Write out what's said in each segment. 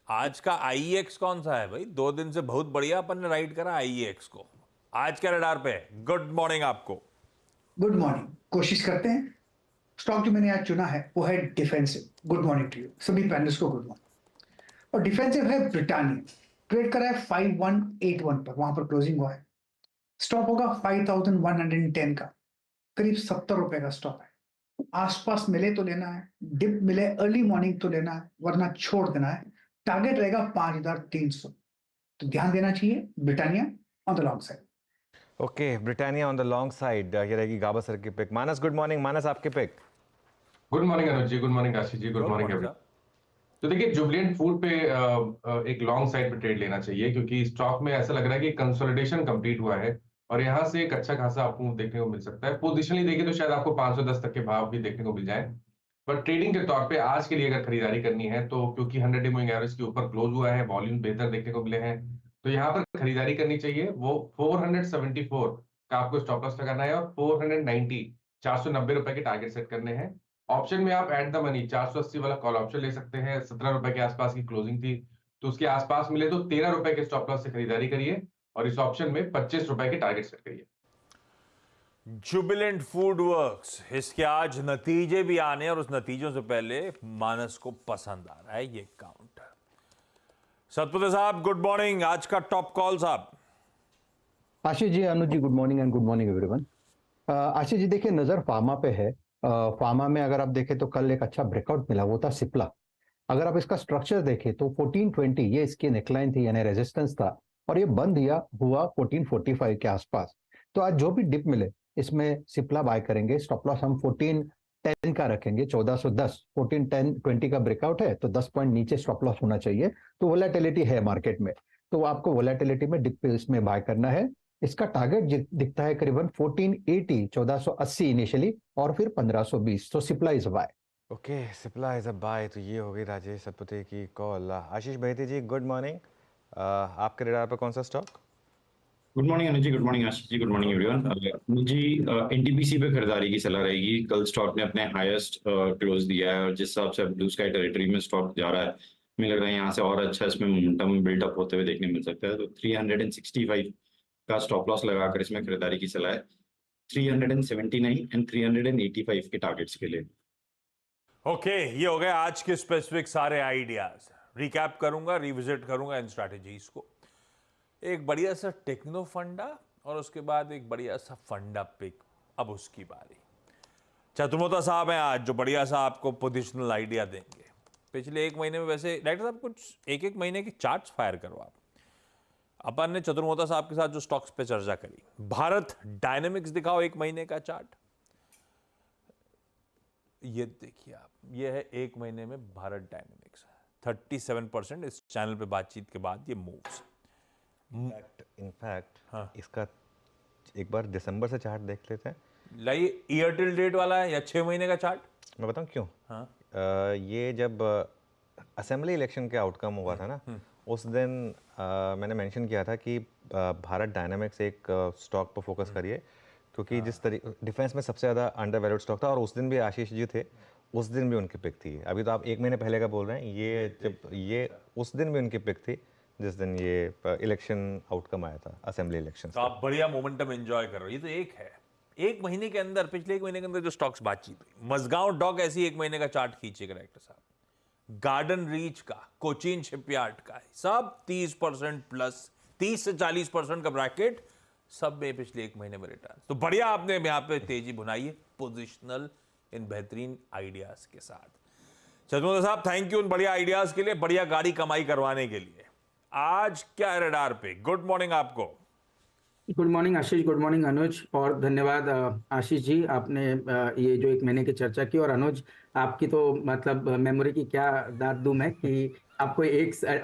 आज का आईईएक्स कौन सा है भाई? 2 दिन से बहुत बढ़िया अपन ने राइड करा आईईएक्स को। आज क्या रडार पे है? गुड मॉर्निंग आपको। Good morning. कोशिश करते हैं। स्टॉक जो मैंने आज चुना है वो है defensive. Good morning to you सभी पैनलिस्ट को, गुड मॉर्निंग। और डिफेंसिव है ब्रिटानिया। ट्रेड करा है 5181 पर, वहां पर क्लोजिंग हुआ है। स्टॉप होगा 5110 का, करीब 70 रुपए का स्टॉप है। आसपास मिले तो लेना है, डिप मिले अर्ली मॉर्निंग तो लेना है, वरना छोड़ देना है। टारगेट रहेगा 5300, तो ध्यान देना चाहिए Britannia on the long side. Okay, Britannia on the long side, ये रहेगी गावस्कर की पिक। मानस, गुड मॉर्निंग। मानस, आपके pick. Good morning Anuj ji, good morning Ashish ji, good morning everyone. तो देखिए, जुबिलेंट फूड पे एक लॉन्ग साइड पे ट्रेड लेना चाहिए, क्योंकि स्टॉक में ऐसा लग रहा है कि कंसोलिडेशन कंप्लीट हुआ है और यहाँ से एक अच्छा खासा आपको देखने को मिल सकता है। पोजिशनली देखें तो शायद आपको 510 तक के भाव भी देखने को मिल जाए, पर ट्रेडिंग के तौर पे आज के लिए अगर खरीदारी करनी है तो क्योंकि 100 मूविंग एवरेज के ऊपर क्लोज हुआ है, वॉल्यूम बेहतर देखने को मिले हैं, तो यहाँ पर खरीदारी करनी चाहिए। वो 474 का आपको स्टॉप लॉस लगाना है और 490 490 रुपए के टारगेट सेट करने हैं। ऑप्शन में आप एट द मनी 480 वाला कॉल ऑप्शन ले सकते हैं। 17 रुपए के आसपास की क्लोजिंग थी, तो उसके आसपास मिले तो 13 रुपए के स्टॉप लॉस से खरीदारी करिए और इस ऑप्शन में 25 रुपए के टारगेट सेट करिए। जुबिलेंट फूड वर्क्स, इसके आज नतीजे भी आने और उस नतीजों से पहले मानस को पसंद आ रहा है ये काउंटर। सतपुत्र साहब, गुड मॉर्निंग। आज का टॉप कॉल साहब। Ashish ji, Anuj ji, good morning and good morning everyone. Ashish ji, देखिए नजर फार्मा पे है। फार्मा में अगर आप देखें तो कल एक अच्छा ब्रेकआउट मिला, वो था सिप्ला। अगर आप इसका स्ट्रक्चर देखें तो 1420 ये इसकी नेकलाइन थी, यानी रेजिस्टेंस था, और ये बंद हुआ 1445 के आसपास। तो आज जो भी डिप मिले इसमें सिप्ला बाय करेंगे। स्टॉप लॉस हम 1410 का रखेंगे, 1410। 1410-20 का ब्रेकआउट है तो 10 पॉइंट नीचे स्टॉप लॉस होना चाहिए। तो वोलेटिलिटी है मार्केट में, तो आपको वोलेटिलिटी में डिप इसमें बाय करना है। इसका टारगेट दिखता है करीबन 1480, 1480 इनिशियली, और फिर 1520। तो Cipla is buy. Okay, Cipla is a buy. तो ये हो गई राजेश सतपुते की call. Ashish Baheti ji, good morning. आपके रडार पर कौन सा stock? Good morning Anuj ji, good morning Ashish ji, good morning everyone. जी, एनटीपीसी पे खरीदारी की सलाह रहेगी। कल स्टॉक ने अपने हाईएस्ट क्लोज दिया है और जिस हिसाब से ब्लू स्काई टेरिटरी में स्टॉक जा रहा है, मुझे लग रहा है यहाँ से और अच्छा इसमें मोमेंटम बिल्डअप होते हुए देखने मिल सकता है। तो 365 का स्टॉप लॉस लगाकर इसमें खरीदारी की सलाह है। 379 एंड 385 के टारगेट्स के लिए। ओके, ये हो गए आज के स्पेसिफिक सारे आइडियाज। रिकैप करूंगा, रिविजिट करूंगा इन स्ट्रैटेजीज को। एक बढ़िया सा टेक्नो फंडा और उसके बाद एक बढ़िया सा फंडा पिक। अब उसकी बारी। चतुर्मोता साहब हैं आज, जो बढ़िया सा आपको पोजिशनल आइडिया देंगे। पिछले एक महीने में वैसे डायरेक्टर साहब कुछ एक महीने के चार्ट्स फायर करो आप। अपन ने चतुर्मोता साहब के साथ जो स्टॉक्स पे चर्चा करी, भारत डायनेमिक्स दिखाओ एक महीने का चार्ट। ये देखिए आप, ये है एक महीने में भारत डायनेमिक्स। 37% इस चैनल पे बातचीत के बाद ये मूव्स। इनफैक्ट हाँ, इसका एक बार दिसंबर से चार्ट देख लेते हैं। लाइए, ईयर टिल डेट वाला है या 6 महीने का चार्ट? मैं बताऊं क्यों? हाँ, ये जब असेंबली इलेक्शन के आउटकम हुआ था ना, उस दिन मैंने मेंशन किया था कि भारत डायनामिक्स एक स्टॉक पर फोकस करिए, क्योंकि जिस तरीके डिफेंस में सबसे ज़्यादा अंडर वैल्यूड स्टॉक था। और उस दिन भी आशीष जी थे, उस दिन भी उनकी पिक थी। अभी तो आप एक महीने पहले का बोल रहे हैं, ये उस दिन भी उनकी पिक थी जिस दिन ये इलेक्शन आउटकम आया था, असेंबली इलेक्शन। तो आप बढ़िया मोमेंटम एंजॉय कर रहे हो। ये तो एक है, एक महीने के अंदर, पिछले एक महीने के अंदर जो स्टॉक्स बातचीत हुई। मजगांव डॉक ऐसी एक महीने का चार्ट खींचिएगा डायरेक्टर साहब। गार्डन रीच का, कोचीन शिपयार्ड का, सब 30% प्लस, 30 से 40% का ब्रैकेट, सब में पिछले एक महीने में रिटर्न। तो बढ़िया आपने यहाँ पे तेजी बुनाई है पोजिशनल इन बेहतरीन आइडियाज के साथ। चतुर्मोता साहब, थैंक यू उन बढ़िया आइडियाज के लिए, बढ़िया गाड़ी कमाई करवाने के लिए। आज क्या है रडार पे? गुड मॉर्निंग आपको। गुड मॉर्निंग आशीष, गुड मॉर्निंग अनुज, और धन्यवाद आशीष जी, आपने ये जो एक महीने की चर्चा की। और अनुज, आपकी तो मतलब मेमोरी की क्या दाद दूं मैं कि आपको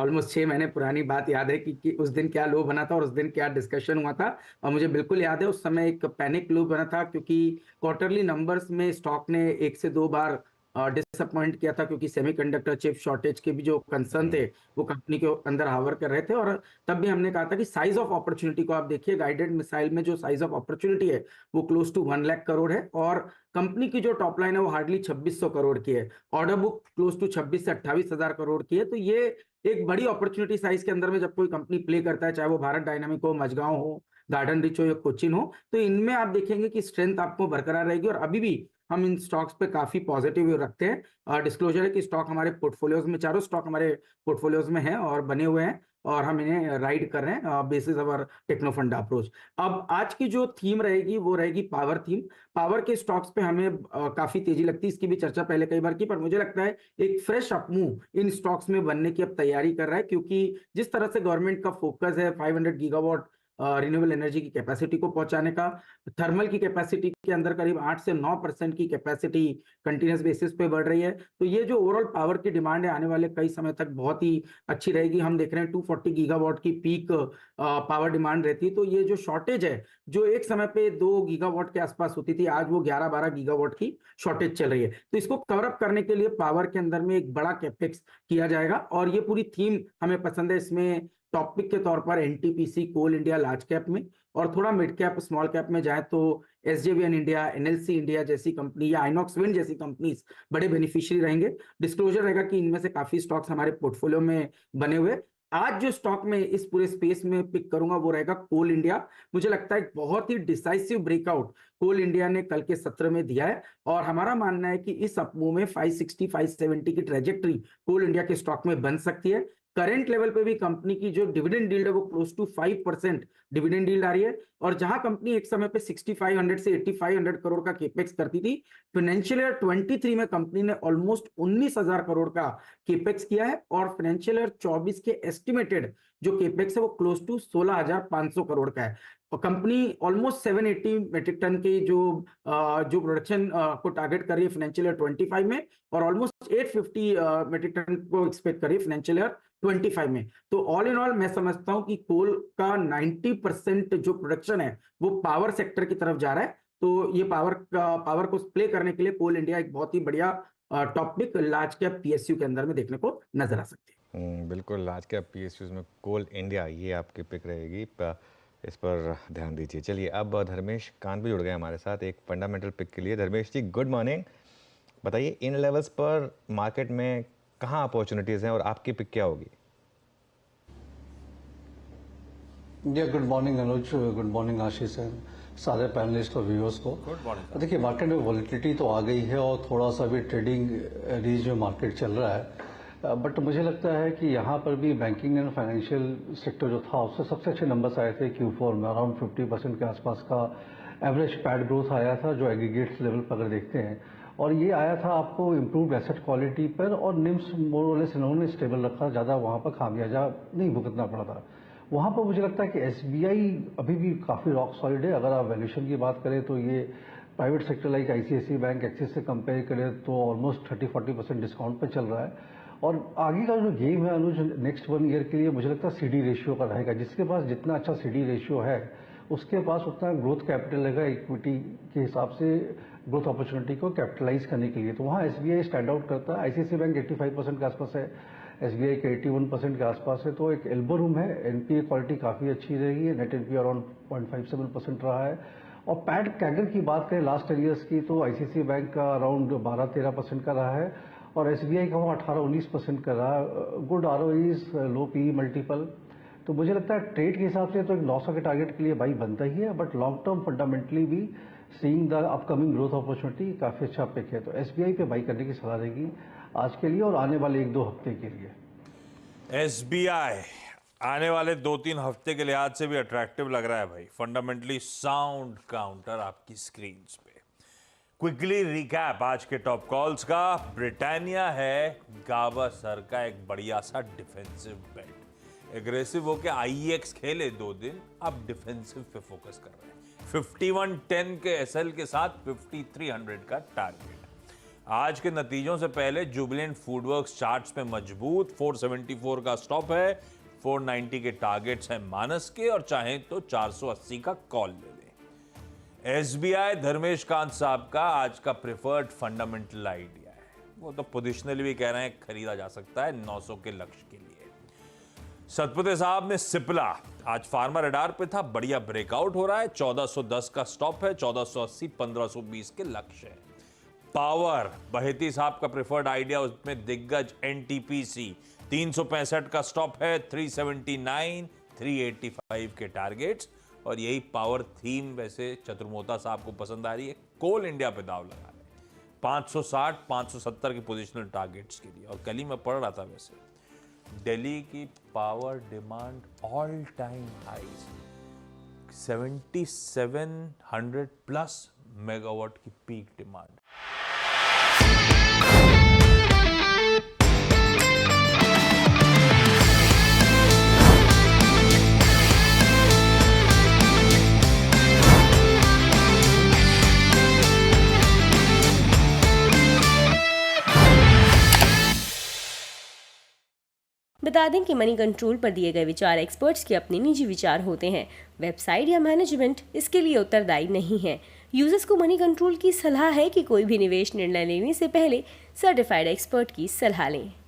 ऑलमोस्ट 6 महीने पुरानी बात याद है कि उस दिन क्या लो बना था और उस दिन क्या डिस्कशन हुआ था। और मुझे बिल्कुल याद है उस समय एक पैनिक लो बना था, क्योंकि क्वार्टरली नंबर्स में स्टॉक ने 1 से 2 बार डिसअपॉइंट किया था, क्योंकि सेमीकंडक्टर चिप शॉर्टेज के भी जो कंसर्न थे वो कंपनी के अंदर हावर कर रहे थे। और तब भी हमने कहा था कि साइज ऑफ अपॉर्चुनिटी को आप देखिए, गाइडेड मिसाइल में जो साइज ऑफ अपॉर्चुनिटी है वो क्लोज टू 1 लाख करोड़ है, और कंपनी की जो टॉप लाइन है वो हार्डली 2600 करोड़ की है। ऑर्डर बुक क्लोज टू 26 से 28 हजार करोड़ की है। तो ये एक बड़ी अपॉर्चुनिटी साइज के अंदर में जब कोई कंपनी प्ले करता है, चाहे वो भारत डायनामिक हो, मझगांव हो, गार्डन रिच हो या कोचिन हो, तो इनमें आप देखेंगे कि स्ट्रेंथ आपको बरकरार रहेगी। और अभी भी हम इन स्टॉक्स पे काफी पॉजिटिव रखते हैं। डिस्क्लोजर है कि स्टॉक हमारे पोर्टफोलियोज में, चारों स्टॉक हमारे पोर्टफोलियोज में हैं और बने हुए हैं, और हम इन्हें राइड कर रहे हैं बेसिस अवर टेक्नो फंड अप्रोच। अब आज की जो थीम रहेगी वो रहेगी पावर थीम। पावर के स्टॉक्स पे हमें काफी तेजी लगती है, इसकी भी चर्चा पहले कई बार की, पर मुझे लगता है एक फ्रेश अपमूव इन स्टॉक्स में बनने की अब तैयारी कर रहा है, क्योंकि जिस तरह से गवर्नमेंट का फोकस है 500 गीगावाट रिन्यूएबल एनर्जी की कैपेसिटी को पहुंचाने का, थर्मल की कैपेसिटी के अंदर करीब 8 से 9% की कैपेसिटी कंटिन्यूस बेसिस पे बढ़ रही है। तो ये जो ओवरऑल पावर की डिमांड है आने वाले कई समय तक बहुत ही अच्छी रहेगी। हम देख रहे हैं 240 गीगावाट की पीक पावर डिमांड रहती है। तो ये जो शॉर्टेज है, जो एक समय पे 2 गीगावाट के आसपास होती थी, आज वो 11-12 गीगावाट की शॉर्टेज चल रही है। तो इसको कवर अप करने के लिए पावर के अंदर में एक बड़ा कैपेक्स किया जाएगा, और ये पूरी थीम हमें पसंद है। इसमें टॉपिक के तौर पर एनटीपीसी, कोल इंडिया लार्ज कैप में, और थोड़ा मिड कैप स्मॉल कैप में जाए तो एसजेवीएन इंडिया, एनएलसी इंडिया जैसी कंपनी या आइनॉक्स विंड जैसी कंपनीज बड़े बेनिफिशियरी रहेंगे। डिस्क्लोजर रहेगा कि इनमें से काफी स्टॉक्स हमारे पोर्टफोलियो में बने हुए। आज जो स्टॉक में इस पूरे स्पेस में पिक करूंगा वो रहेगा कोल इंडिया। मुझे लगता है बहुत ही डिसाइसिव ब्रेकआउट कोल इंडिया ने कल के सत्र में दिया है, और हमारा मानना है कि इस अपमूव में 560-570 की ट्रेजेक्टरी कोल इंडिया के स्टॉक में बन सकती है। करंट लेवल पे भी कंपनी की जो डिविडेंड यील्ड है वो क्लोज टू 5% डिविडेंड यील्ड आ रही है। और जहां कंपनी एक समय पे 6500 से 8500 करोड़ का केपेक्स करती थी, फाइनेंशियल ईयर 23 में कंपनी ने ऑलमोस्ट 19,000 करोड़ का केपेक्स किया है, और फाइनेंशियल ईयर 24 के एस्टिमेटेड जो केपेक्स है वो क्लोज टू 16,500 करोड़ का है। और कंपनी ऑलमोस्ट 780 मेट्रिक टन की जो प्रोडक्शन को टारगेट कर रही है फाइनेंशियल ईयर 25 में, और ऑलमोस्ट 850 मेट्रिक टन को एक्सपेक्ट कर रही है फाइनेंशियल ईयर 25 में। तो ऑल इन ऑल मैं समझता हूं कि कोल का 90% जो प्रोडक्शन है वो पावर सेक्टर की तरफ जा रहा है। तो ये पावर को प्ले करने के लिए कोल इंडिया एक बहुत ही बढ़िया टॉपिक लार्ज कैप पीएसयू के अंदर में देखने को नजर आ सकती है। बिल्कुल, लार्ज कैप पीएसयूज में कोल इंडिया ये आपकी पिक रहेगी, इस पर ध्यान दीजिए। चलिए, अब धर्मेश कांत भी जुड़ गए हमारे साथ एक फंडामेंटल पिक के लिए। धर्मेश जी, गुड मॉर्निंग। बताइए, इन लेवल्स पर मार्केट में कहाँ अपॉर्चुनिटीज़ हैं और आपकी पिक क्या होगी? Good morning Anuj, good morning Ashish and सारे पैनलिस्ट और व्यूअर्स को। Good morning. देखिए, मार्केट में वॉलिटिलिटी तो आ गई है और थोड़ा सा भी ट्रेडिंग रेंज में मार्केट चल रहा है, बट मुझे लगता है कि यहाँ पर भी बैंकिंग एंड फाइनेंशियल सेक्टर जो था उससे सबसे अच्छे नंबर्स आए थे Q4 में। अराउंड 50% के आसपास का एवरेज पैड ग्रोथ आया था जो एग्रीगेट्स लेवल पर अगर देखते हैं, और ये आया था आपको इम्प्रूव एसेट क्वालिटी पर, और निम्स मोर और लेस इन्होंने स्टेबल रखा, ज़्यादा वहाँ पर खामियाजा नहीं भुगतना पड़ा था। वहाँ पर मुझे लगता है कि SBI अभी भी काफ़ी रॉक सॉलिड है। अगर आप वैल्यूएशन की बात करें तो ये private sector like ICICI bank, axis से कंपेयर करें तो ऑलमोस्ट 30-40% डिस्काउंट पर चल रहा है। और आगे का जो गेम है अनुज, नेक्स्ट 1 ईयर के लिए मुझे लगता है CD रेशियो का रहेगा। जिसके पास जितना अच्छा CD रेशियो है उसके पास उतना ग्रोथ कैपिटल रहेगा इक्विटी के हिसाब से ग्रोथ अपॉर्चुनिटी को कैपिटलाइज करने के लिए। तो वहाँ SBI स्टैंड आउट करता है। ICICI बैंक 85% के आसपास है, SBI के 81% के आसपास है, तो एक एल्बो रूम है। NPA क्वालिटी काफ़ी अच्छी रहेगी, नेट NPA अराउंड 0.57% रहा है। और पैड कैगर की बात करें लास्ट 10 ईयर्स की तो ICICI बैंक का अराउंड 12-13% का रहा है, और SBI का वो 18-19% का रहा है। गुड ROEs, लो PE मल्टीपल। तो मुझे लगता है ट्रेड के हिसाब से तो एक 900 के टारगेट के लिए बाई बनता ही है, बट लॉन्ग टर्म फंडामेंटली भी seeing the upcoming growth opportunity काफ़ी अच्छा पिक है। तो SBI पे बाई करने की सलाह रहेगी आज के लिए और आने वाले 1-2 हफ्ते के लिए। SBI आने वाले 2-3 हफ्ते के लिहाज से भी अट्रैक्टिव लग रहा है भाई। फंडामेंटली साउंड काउंटर आपकी स्क्रीन पे। क्विकली रिकैप आज के टॉप कॉल्स का। ब्रिटानिया है गावस्कर का एक बढ़िया सा डिफेंसिव बेट। एग्रेसिव होके IEX खेले 2 दिन, अब डिफेंसिव पे फोकस कर रहे हैं। 5110 के SL के साथ 5300 का टारगेट। आज के नतीजों से पहले जुबिलेंट फूडवर्क्स चार्ट्स पे मजबूत, 474 का स्टॉप है, 490 के टारगेट्स हैं मानस के, और चाहें तो 480 का कॉल ले लें। SBI धर्मेश कांत साहब का आज का प्रेफर्ड फंडामेंटल आइडिया है। वो तो पोजिशनली भी कह रहे हैं खरीदा जा सकता है 900 के लक्ष्य के लिए। सतपुते साहब ने सिप्ला आज फार्मा रडार पे था, बढ़िया ब्रेकआउट हो रहा है, 1410 का स्टॉप है, 1480 1520 के लक्ष्य है। पावर बहेती साहब का प्रेफर्ड आइडिया, उसमें दिग्गज एनटीपीसी 365 का स्टॉप है, 379 385 के टारगेट्स, और यही पावर थीम वैसे चतुर्मोता साहब को पसंद आ रही है। कोल इंडिया पे दाव लगा रहे हैं 560 570 के पोजिशनल टारगेट्स के लिए। और कल ही मैं पढ़ रहा था वैसे दिल्ली की power demand all time highs 7700 plus megawatt की पीक डिमांड। बता दें कि मनी कंट्रोल पर दिए गए विचार एक्सपर्ट्स के अपने निजी विचार होते हैं। वेबसाइट या मैनेजमेंट इसके लिए उत्तरदायी नहीं है। यूजर्स को मनी कंट्रोल की सलाह है कि कोई भी निवेश निर्णय लेने से पहले सर्टिफाइड एक्सपर्ट की सलाह लें।